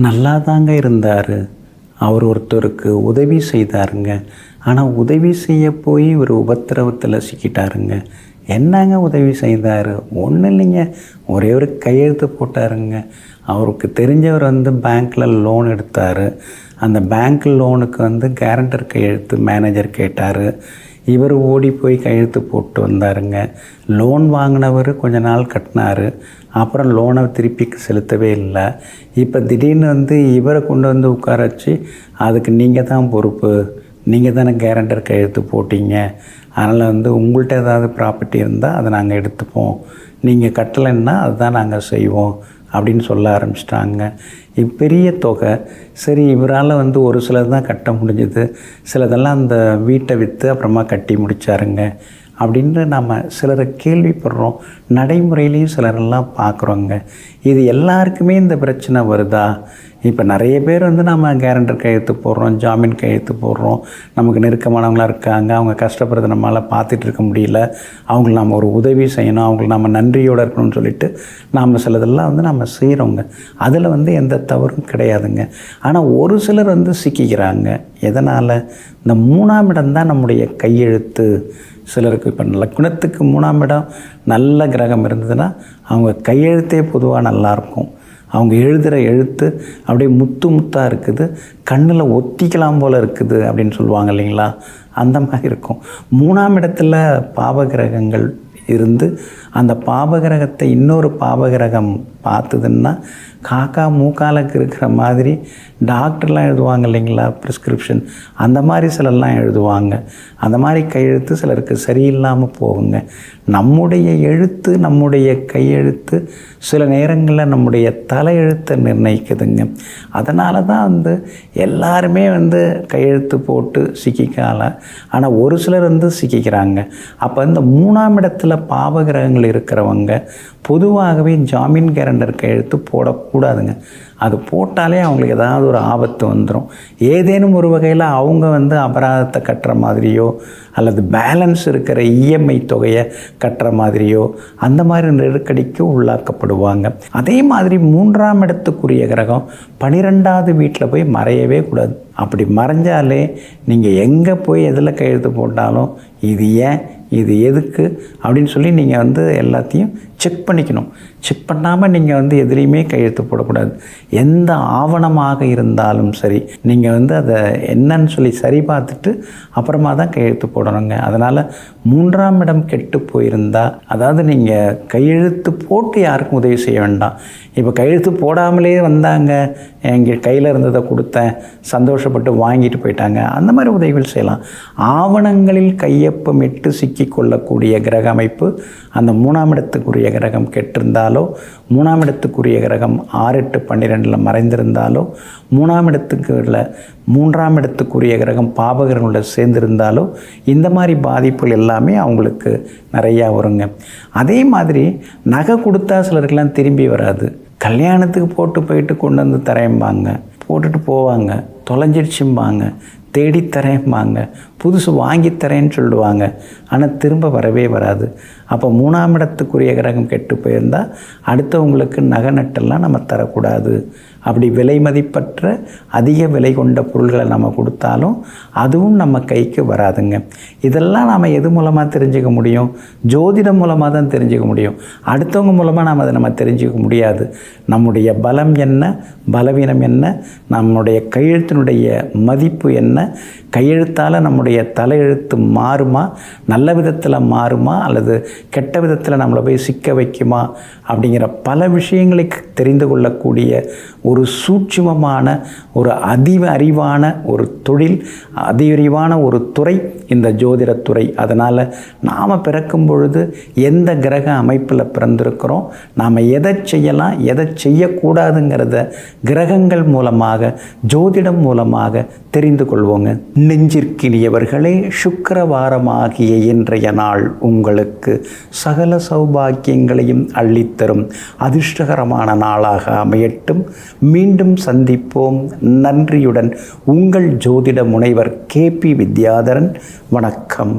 நல்லா தாங்க இருந்தார். அவர் ஒருத்தருக்கு உதவி செய்தாருங்க. ஆனால் உதவி செய்ய போய் ஒரு உபத்திரவத்தில் சிக்கிட்டாருங்க. என்னங்க உதவி செய்தார்? ஒன்றும் இல்லைங்க, ஒரே ஒரு கையெழுத்து போட்டாருங்க. அவருக்கு தெரிஞ்சவர் பேங்க்கில் லோன் எடுத்தார். அந்த பேங்க் லோனுக்கு கேரண்டர் கையெழுத்து மேனேஜர் கேட்டார். இவர் ஓடி போய் கையெழுத்து போட்டு வந்தாருங்க. லோன் வாங்கினவர் கொஞ்ச நாள் கட்டினார். அப்புறம் லோனை திருப்பி செலுத்தவே இல்லை. இப்போ திடீர்னு இவரை கொண்டு உட்கார வச்சு, அதுக்கு நீங்கள் தான் பொறுப்பு, நீங்கள் தானே கேரண்டர் கையெழுத்து போட்டீங்க, அதனால் உங்கள்கிட்ட ஏதாவது ப்ராப்பர்ட்டி இருந்தால் அதை நாங்கள் எடுத்துப்போம், நீங்கள் கட்டலைன்னா அதுதான் நாங்கள் செய்வோம் அப்படின்னு சொல்ல ஆரம்பிச்சிட்டாங்க. பெரிய தொகை. சரி, இவரால் ஒரு சிலது தான் கட்ட முடிஞ்சுது, சிலதெல்லாம் அந்த வீட்டை விற்று அப்புறமா கட்டி முடித்தாருங்க அப்படின்னு நம்ம சிலரை கேள்விப்படுறோம். நடைமுறையிலையும் சிலரெல்லாம் பார்க்குறோங்க. இது எல்லாருக்குமே இந்த பிரச்சனை வருதா? இப்போ நிறைய பேர் நம்ம கேரண்டர் கையெழுத்து போடுறோம், ஜாமீன் கையெழுத்து போடுறோம். நமக்கு நெருக்கமானவங்களாக இருக்காங்க, அவங்க கஷ்டப்படுறத நம்மளால் பார்த்துட்டு இருக்க முடியல, அவங்களுக்கு நம்ம ஒரு உதவி செய்யணும், அவங்களுக்கு நம்ம நன்றியோடு இருக்கணும்னு சொல்லிட்டு நாம் சிலதெல்லாம் நம்ம செய்கிறோங்க. அதில் எந்த தவறும் கிடையாதுங்க. ஆனால் ஒரு சிலர் சிக்கிக்கிறாங்க. எதனால்? இந்த 3ஆம் இடம் தான் நம்முடைய கையெழுத்து. சிலருக்கு இப்போ லக்னத்துக்கு 3ஆம் இடம் நல்ல கிரகம் இருந்ததுன்னா அவங்க கையெழுத்தே பொதுவாக நல்லாயிருக்கும். அவங்க எழுதுகிற எழுத்து அப்படியே முத்து முத்தாக இருக்குது, கண்ணில் ஒத்திக்கலாம் போல் இருக்குது அப்படின்னு சொல்லுவாங்க இல்லைங்களா? அந்த மாதிரி இருக்கும். 3ஆம் இடத்துல பாவகிரகங்கள் இருந்து அந்த பாவகிரகத்தை இன்னொரு பாவகிரகம் பார்த்ததுன்னா காக்கா மூக்காலுக்கு இருக்கிற மாதிரி டாக்டர்லாம் எழுதுவாங்க இல்லைங்களா, ப்ரிஸ்கிரிப்ஷன், அந்த மாதிரி சிலர்லாம் எழுதுவாங்க. அந்த மாதிரி கையெழுத்து சிலருக்கு சரியில்லாமல் போகுங்க. நம்முடைய எழுத்து, நம்முடைய கையெழுத்து சில நேரங்களில் நம்முடைய தலையெழுத்தை நிர்ணயிக்குதுங்க. அதனால தான் எல்லாருமே கையெழுத்து போட்டு சிக்கிக்கால. ஆனால் ஒரு சிலர் சிக்கிக்கிறாங்க. அப்போ இந்த 3ஆம் இடத்துல பாவகிரகங்கள் இருக்கிறவங்க பொதுவாகவே ஜாமீன் கேரண்டர் கையெழுத்து போடக்கூடாதுங்க. அது போட்டாலே அவங்களுக்கு ஏதாவது ஒரு ஆபத்து வந்துடும். ஏதேனும் ஒரு வகையில் அவங்க அபராதத்தை கட்டுற மாதிரியோ அல்லது பேலன்ஸ் இருக்கிற இஎம்ஐ தொகையை கட்டுற மாதிரியோ அந்த மாதிரி நெருக்கடிக்கு உள்ளாக்கப்படுவாங்க. அதே மாதிரி 3ஆம் இடத்துக்குரிய கிரகம் 12ஆவது வீட்டில் போய் மறையவே கூடாது. அப்படி மறைஞ்சாலே நீங்கள் எங்கே போய் எதில் கையெழுத்து போட்டாலும் இது ஏன், இது எதுக்கு அப்படின்னு சொல்லி நீங்கள் எல்லாத்தையும் செக் பண்ணிக்கணும். செக் பண்ணாமல் நீங்கள் எதுலேயுமே கையெழுத்து போடக்கூடாது. எந்த ஆவணமாக இருந்தாலும் சரி, நீங்கள் அதை என்னன்னு சொல்லி சரி பார்த்துட்டு அப்புறமா தான் கையெழுத்து போடணுங்க. அதனால் 3ஆம் இடம் கெட்டு போயிருந்தால், அதாவது நீங்கள் கையெழுத்து போட்டு யாருக்கும் உதவி செய்ய வேண்டாம். இப்போ கையெழுத்து போடாமலே வந்தாங்க, எங்கள் கையில் இருந்ததை கொடுத்தேன், சந்தோஷப்பட்டு வாங்கிட்டு போயிட்டாங்க, அந்த மாதிரி உதவிகள் செய்யலாம். ஆவணங்களில் கையொப்பமிட்டு சிக்கிக்கொள்ளக்கூடிய கிரக அமைப்பு அந்த 3ஆம் இடத்துக்குரிய கிரகம் கெட்டிருந்தாலோ, 3ஆம் இடத்துக்குரிய கிரகம் 6, 8, 12 மறைந்திருந்தாலோ, 3ஆம் இடத்துக்குரிய கிரகம் பாபகிரகங்களோட சேர்ந்திருந்தாலோ இந்த மாதிரி பாதிப்புகள் எல்லாமே அவங்களுக்கு நிறையா வருங்க. அதே மாதிரி நகை கொடுத்தா சிலருக்கெல்லாம் திரும்பி வராது. கல்யாணத்துக்கு போட்டு போயிட்டு கொண்டு தரேம்பாங்க, போட்டுட்டு போவாங்க, தொலைஞ்சிடுச்சும்பாங்க, தேடித்தரேம்பாங்க, புதுசு வாங்கித்தரேன்னு சொல்லுவாங்க, ஆனால் திரும்ப வரவே வராது. அப்போ 3ஆம் இடத்துக்குரிய கிரகம் கெட்டு போயிருந்தால் அடுத்தவங்களுக்கு நகை நட்டெல்லாம் நம்ம தரக்கூடாது. அப்படி விலை மதிப்பற்ற அதிக விலை கொண்ட பொருள்களை நம்ம கொடுத்தாலும் அதுவும் நம்ம கைக்கு வராதுங்க. இதெல்லாம் நாம் எது மூலமாக தெரிஞ்சுக்க முடியும்? ஜோதிடம் மூலமாக தான் தெரிஞ்சுக்க முடியும். அடுத்தவங்க மூலமாக நாம் அதை நம்ம தெரிஞ்சுக்க முடியாது. நம்முடைய பலம் என்ன, பலவீனம் என்ன, நம்முடைய கையெழுத்தினுடைய மதிப்பு என்ன, கையெழுத்தால் நம்முடைய தலையெழுத்து மாறுமா, நல்ல விதத்தில் மாறுமா அல்லது கெட்ட விதத்தில் நம்மளை போய் சிக்க வைக்குமா அப்படிங்கிற பல விஷயங்களை தெரிந்து கொள்ளக்கூடிய ஒரு சூட்சுமமான, ஒரு அறிவான ஒரு தொழில், அதிகறிவான ஒரு துறை இந்த ஜோதிடத்துறை. அதனால் நாம் பிறக்கும் பொழுது எந்த கிரக அமைப்பில் பிறந்திருக்கிறோம், நாம் எதை செய்யலாம் எதை செய்யக்கூடாதுங்கிறத கிரகங்கள் மூலமாக, ஜோதிடம் மூலமாக தெரிந்து கொள்வோங்க. நெஞ்சிற்கினியவர்களே, சுக்கிரவாரமாகிய இன்றைய நாள் உங்களுக்கு சகல சௌபாக்கியங்களையும் அள்ளித்தரும் அதிர்ஷ்டகரமான நாளாக அமையட்டும். மீண்டும் சந்திப்போம். நன்றியுடன் உங்கள் ஜோதிட முனைவர் KP வித்யாதரன். வணக்கம்.